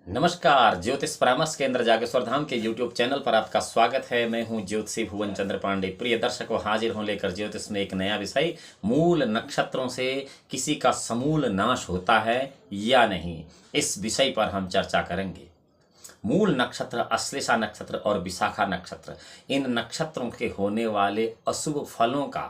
नमस्कार, ज्योतिष परामर्श केंद्र जागेश्वर धाम के YouTube चैनल पर आपका स्वागत है। मैं हूं ज्योतिषी भुवन चंद्र पांडे। प्रिय दर्शकों, हाजिर हों लेकर ज्योतिष में एक नया विषय, मूल नक्षत्रों से किसी का समूल नाश होता है या नहीं, इस विषय पर हम चर्चा करेंगे। मूल नक्षत्र, अश्लेषा नक्षत्र और विशाखा नक्षत्र, इन नक्षत्रों के होने वाले अशुभ फलों का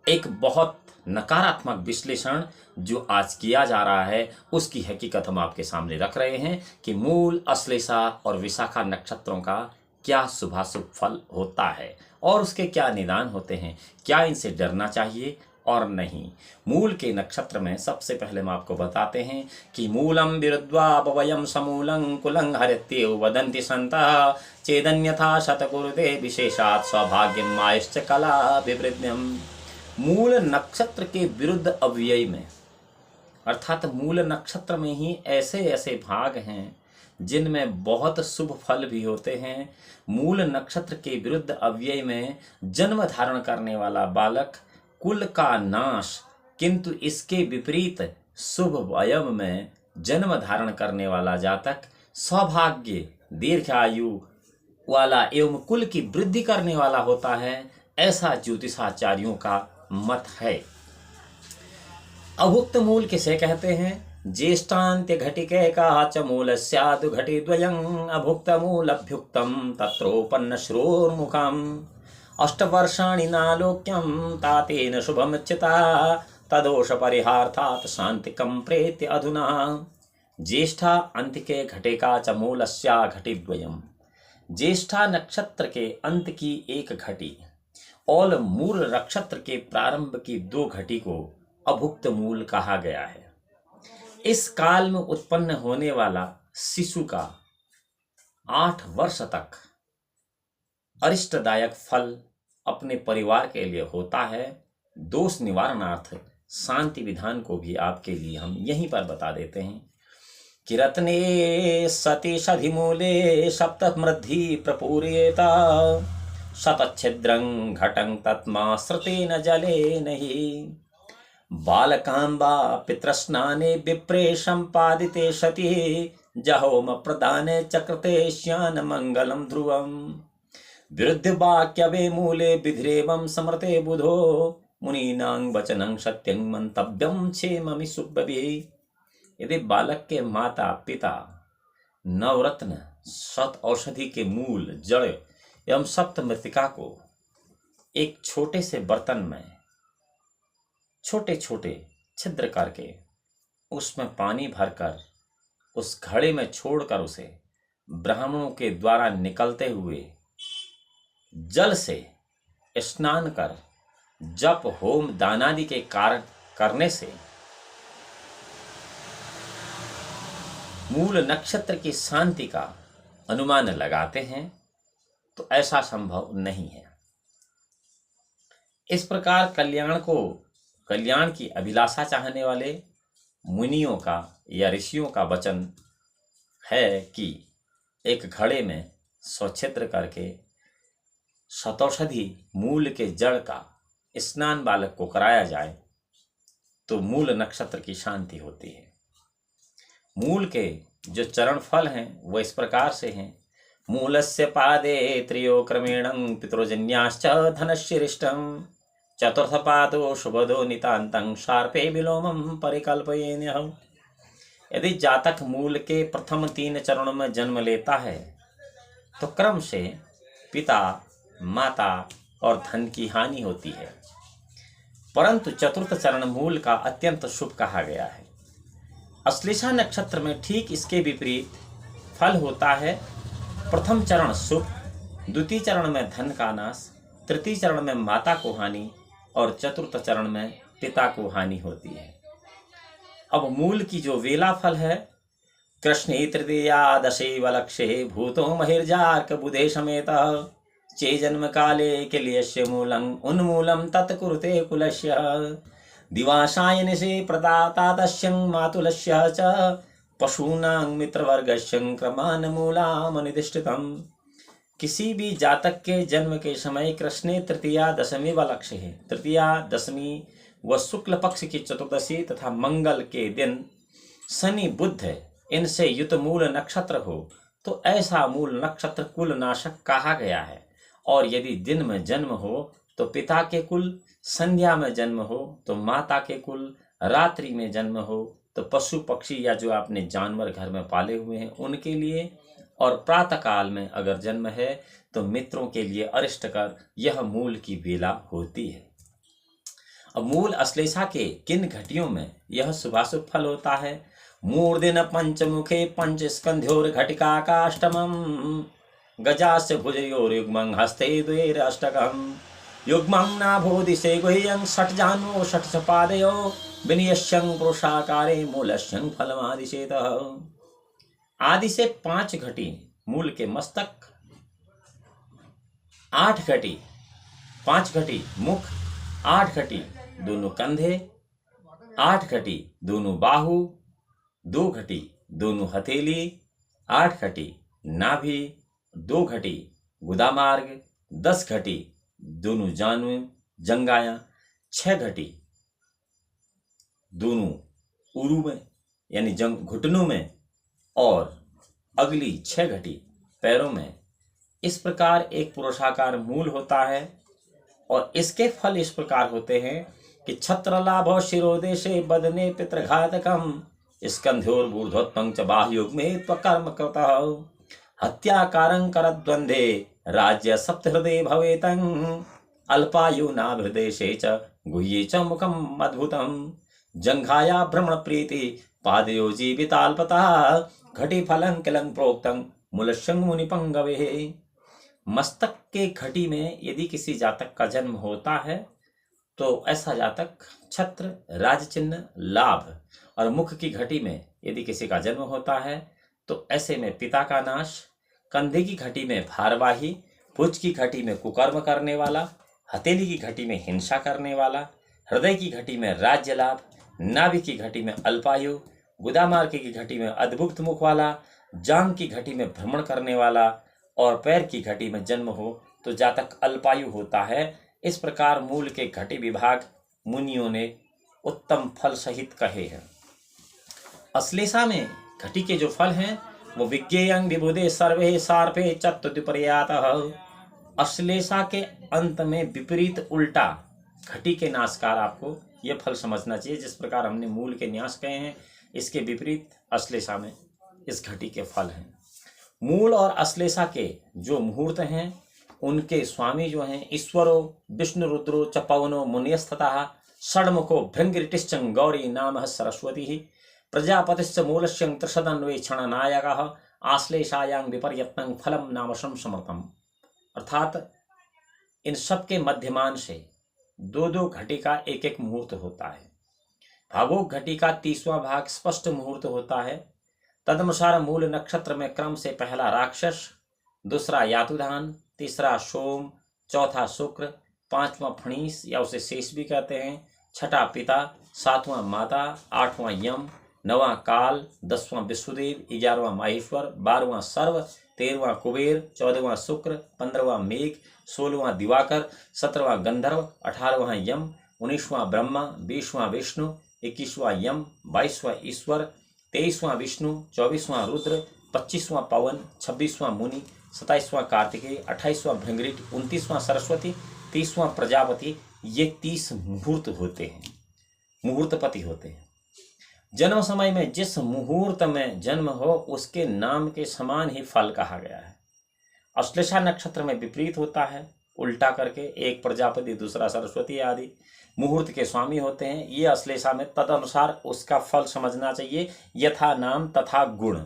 एक बहुत नकारात्मक विश्लेषण जो आज किया जा रहा है, उसकी हकीकत हम आपके सामने रख रहे हैं कि मूल, अश्लेषा और विशाखा नक्षत्रों का क्या शुभाशुभ फल होता है और उसके क्या निदान होते हैं, क्या इनसे डरना चाहिए और नहीं। मूल के नक्षत्र में सबसे पहले हम आपको बताते हैं कि मूलम विरुद्ध्वा वयम समूलं कुलं हरत्येव वदन्ति संतः चेदन्यथा शतकुरुते विशेषात् सौभाग्यम मायश्च कला विवृद्ध्यम। मूल नक्षत्र के विरुद्ध अव्यय में, अर्थात मूल नक्षत्र में ही ऐसे ऐसे भाग हैं जिनमें बहुत शुभ फल भी होते हैं। मूल नक्षत्र के विरुद्ध अव्यय में जन्म धारण करने वाला बालक कुल का नाश, किंतु इसके विपरीत शुभ वयम में जन्म धारण करने वाला जातक सौभाग्य, दीर्घायु वाला एवं कुल की वृद्धि करने वाला होता है, ऐसा ज्योतिषाचार्यों का मत है। अभुक्त मूल किसे कहते हैं? ज्येष्ठान्त्य घटिके का च मूल स्यादु घटी द्वयं अभुक्त मूल अभ्युक्तम तत्रोपन्न श्रोर्मुखम अष्टवर्षाणि नालोक्यम तातेन शुभमच्युता तदोष परिहार्थात् शांतिकम प्रेत्य अधुना। ज्येष्ठा अंतिके घटिका च मूलस्या घटी द्वयम, ज्येष्ठा नक्षत्र के अंत की एक घटी और मूल नक्षत्र के प्रारंभ की दो घटी को अभुक्त मूल कहा गया है। इस काल में उत्पन्न होने वाला शिशु का 8 वर्ष तक अरिष्टदायक फल अपने परिवार के लिए होता है। दोष निवारणार्थ शांति विधान को भी आपके लिए हम यहीं पर बता देते हैं कि रत्ने सती सधिमूले सप्तमृद्धि प्रपूर्येता शतच्छिद्रं घटं तत्मा श्रुतेन जलेन हि बालकांबा पितृस्नाने विप्रे संपादिते सति जहोम प्रदाने चक्रते श्यान मंगलम ध्रुवम विरुद्ध वाक्यवे मूले विधिरेवं समर्थे बुधो मुनीनां वचनं सत्यं मंतव्यं क्षेममि सुब्बभि। यदि बालक के माता पिता नवरत्न, शत औषधि के मूल, जड़ एवं सप्त मृतिका को एक छोटे से बर्तन में छोटे छोटे छिद्र करके उसमें पानी भरकर उस घड़े में छोड़कर उसे ब्राह्मणों के द्वारा निकलते हुए जल से स्नान कर जप होम दानादि के कार्य करने से मूल नक्षत्र की शांति का अनुमान लगाते हैं, तो ऐसा संभव नहीं है। इस प्रकार कल्याण की अभिलाषा चाहने वाले मुनियों का या ऋषियों का वचन है कि एक घड़े में स्वच्छिद्र करके शतौषधि मूल के जड़ का स्नान बालक को कराया जाए तो मूल नक्षत्र की शांति होती है। मूल के जो चरण फल हैं वो इस प्रकार से हैं। मूलस्य पादे त्रियो क्रमेणं पितृजन्याश्च धनश्चिरिष्टं चतुर्थपादो शुभदो नितान्तं शार्पे विलोमं परिकल्पयेन्यः। यदि जातक मूल के प्रथम 3 चरणों में जन्म लेता है तो क्रम से पिता, माता और धन की हानि होती है, परंतु चतुर्थ चरण मूल का अत्यंत शुभ कहा गया है। अश्लेषा नक्षत्र में ठीक इसके विपरीत फल होता है। प्रथम चरण शुभ, द्वितीय चरण में धन का नाश, तृतीय चरण में माता को हानि और चतुर्थ चरण में पिता को हानि होती है। अब मूल की जो वेला फल है, कृष्णे तृतीया दशैवलक्षे भूतो महिर्जार्क बुधे समेत चे जन्म काले किल्यस्य मूलं उन्मूलं तत्कुरुते कुलस्य दिवासायन से प्रदाता दश्यं मातुलस्य च पशूनां मित्रवर्गस्य क्रमान मूलामनिधिष्ठितम्। किसी भी जातक के जन्म के समय कृष्णे तृतीया दशमी व लक्ष्य है। तृतीया, दशमी व शुक्ल पक्ष की चतुर्दशी तथा मंगल के दिन शनि, बुध इनसे युत मूल नक्षत्र हो तो ऐसा मूल नक्षत्र कुल नाशक कहा गया है। और यदि दिन में जन्म हो तो पिता के कुल, संध्या में जन्म हो तो माता के कुल, रात्रि में जन्म हो तो पशु पक्षी या जो आपने जानवर घर में पाले हुए हैं उनके लिए, और प्रातः काल में अगर जन्म है तो मित्रों के लिए अरिष्टकर यह मूल की बेला होती है। अब मूल अश्लेषा के किन घटियों में यह शुभाशुभ फल होता है? मूर्धन पंचमुखे पंच स्कंध्योर घटिका काष्टमम गजास्य भुजयोरुग्मं हस्ते द्वैरष्टकम् युग्मं नाभो दिशे गुह्यं षट् जान्वो षट् च पादयो विनियस्यं पुरुषाकारे मूलस्यं फलमादिशेतः। आदि से 5 घटी मूल के मस्तक, 8 घटी 5 घटी मुख, 8 घटी दोनों कंधे, 8 घटी दोनों बाहु, 2 घटी दोनों हथेली, 8 घटी नाभि, 2 घटी गुदामार्ग, 10 घटी दोनों जानुं जंगायां, 6 घटी दोनों उरु में यानी घुटनों में, और अगली 6 घटी पैरों में। इस प्रकार एक पुरुषाकार मूल होता है और इसके फल इस प्रकार होते हैं कि छत्र लाभ शिरोदेशे बदने पितृघातकम स्कंध्योर्बूर्ध्वोत्तम च बाह्युग्मे त्वकर्म कृतः हत्याकारं करद्वंदे राज्य सप्तहृदय भवेतं अल्पायुनाभृदेशे च गुह्ये च मुखम अद्भुतम जंघाया भ्रमण प्रीति पादयो जीविताल्पतः घटी फलं किलं प्रोक्तं मूलस्यं मुनिपंगवे। मस्तक के घटी में यदि किसी जातक का जन्म होता है तो ऐसा जातक छत्र, राजचिन्ह, लाभ, और मुख की घटी में यदि किसी का जन्म होता है तो ऐसे में पिता का नाश, कंधे की घटी में भारवाही, भुज की घटी में कुकर्म करने वाला, हथेली की घटी में हिंसा करने वाला, हृदय की घटी में राज्य लाभ, नाभि की घटी में अल्पायु, गुदामार्ग की घटी में अद्भुत मुख वाला, जांघ की घटी में भ्रमण करने वाला, और पैर की घटी में जन्म हो तो जातक अल्पायु होता है। इस प्रकार मूल के घटी विभाग मुनियों ने उत्तम फल सहित कहे हैं। अश्लेषा में घटी के जो फल हैं वो विज्ञेयं विबुधे सर्वे सार्पे चतुर्पर्यातः। अश्लेषा के अंत में विपरीत उल्टा घटी के नाशकार आपको यह फल समझना चाहिए। जिस प्रकार हमने मूल के न्यास कहे हैं, इसके विपरीत अश्लेषा में इस घटी के फल हैं। मूल और अश्लेषा के जो मुहूर्त हैं उनके स्वामी जो हैं ईश्वरो विष्णु रुद्रो च पवनो मुनियस्ततः षड्मुखो भृंगिरिटिश्चं गौरी नामः सरस्वती प्रजापतिश्च मूलस्यं त्रिशदन्वेक्षण नायकः आश्लेषायां विपर्यत्तं फलम नामशं समर्थम। अर्थात इन सब के मध्यमान से 2-2 घटी का एक मुहूर्त होता है। भागोक घटी का 30वां भाग स्पष्ट मुहूर्त होता है। तदनुसार मूल नक्षत्र में क्रम से पहला राक्षस, दूसरा यातुधान, तीसरा सोम, चौथा शुक्र, 5वां फणीस या उसे शेष भी कहते हैं, छठा पिता, 7वां माता, 8वां यम, 9वां काल, 10वां विश्वदेव, 11वां माहेश्वर, 12वां सर्व, 13वां कुबेर, 14वां शुक्र, 15वां मेघ, 16वां दिवाकर, 17वां गंधर्व, 18वां यम, 19वां ब्रह्मा, 20वां विष्णु, 21वां यम, 22वां ईश्वर, 23वां विष्णु, 24वां रुद्र, 25वां पवन, 26वां मुनि, 27वां कार्तिकेय, 28वां भृंगरीट, 29वां सरस्वती, 30वां प्रजापति। ये 30 मुहूर्त होते हैं, मुहूर्तपति होते हैं। जन्म समय में जिस मुहूर्त में जन्म हो उसके नाम के समान ही फल कहा गया है। अश्लेषा नक्षत्र में विपरीत होता है, उल्टा करके, एक प्रजापति दूसरा सरस्वती आदि मुहूर्त के स्वामी होते हैं। ये अश्लेषा में तदनुसार उसका फल समझना चाहिए, यथा नाम तथा गुण।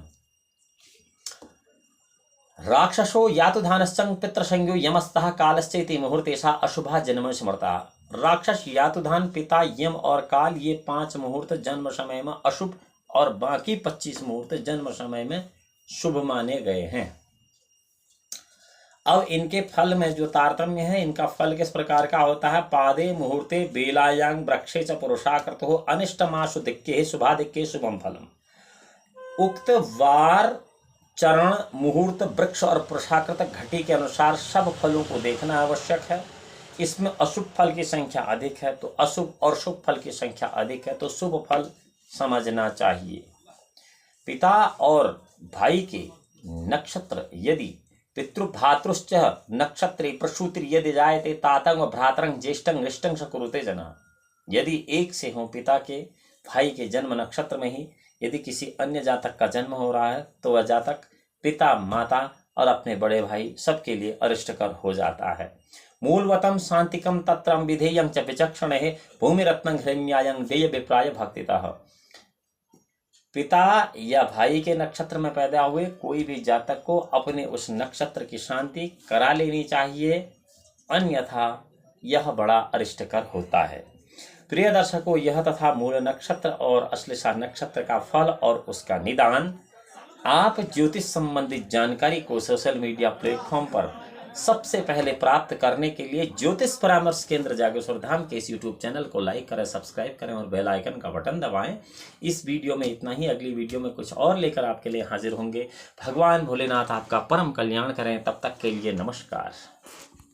राक्षसो यातुधानश्चं पितृसंज्ञो यमस्तः कालश्चेति मुहूर्तेषा अशुभा जन्म स्मृता। राक्षस, यातुधान, पिता, यम और काल, ये 5 मुहूर्त जन्म समय में अशुभ और बाकी 25 मुहूर्त जन्म समय में शुभ माने गए हैं। अब इनके फल में जो तारतम्य है, इनका फल किस प्रकार का होता है? पादे मुहूर्ते बेलायांग वृक्षे च पुरुषाकृतो अनिष्टमाशु दिक्के शुभादिक्के शुभम फलम। उक्त वार, चरण, मुहूर्त, वृक्ष और पुरुषाकृत घटी के अनुसार सब फलों को देखना आवश्यक है। इसमें अशुभ फल की संख्या अधिक है तो अशुभ, और शुभ फल की संख्या अधिक है तो शुभ फल समझना चाहिए। पिता और भाई के नक्षत्र यदि पितृभातृश्च नक्षत्रे प्रसूति यदि जायते तातं व भ्रातरं ज्येष्ठं निष्ठं स कुरुते जना। यदि एक से हो पिता के भाई के जन्म नक्षत्र में ही यदि किसी अन्य जातक का जन्म हो रहा है तो वह जातक पिता, माता और अपने बड़े भाई सबके लिए अरिष्टकर हो जाता है। मूलवतम शांतिकम तत्रम विधेयं च विचक्षणे भूमिरत्नं हिरण्यायं देय विप्राय भक्तितः। पिता या भाई के नक्षत्र में पैदा हुए कोई भी जातक को अपने उस नक्षत्र की शांति करा लेनी चाहिए, अन्यथा यह बड़ा अरिष्टकर होता है। प्रिय दर्शकों, यह तथा मूल नक्षत्र और अश्लेषा नक्षत्र का फल और उसका निदान आप ज्योतिष संबंधित जानकारी को सोशल मीडिया प्लेटफॉर्म पर सबसे पहले प्राप्त करने के लिए ज्योतिष परामर्श केंद्र जागेश्वर धाम के इस यूट्यूब चैनल को लाइक करें, सब्सक्राइब करें और बेल आइकन का बटन दबाएं। इस वीडियो में इतना ही। अगली वीडियो में कुछ और लेकर आपके लिए हाजिर होंगे। भगवान भोलेनाथ आपका परम कल्याण करें। तब तक के लिए नमस्कार।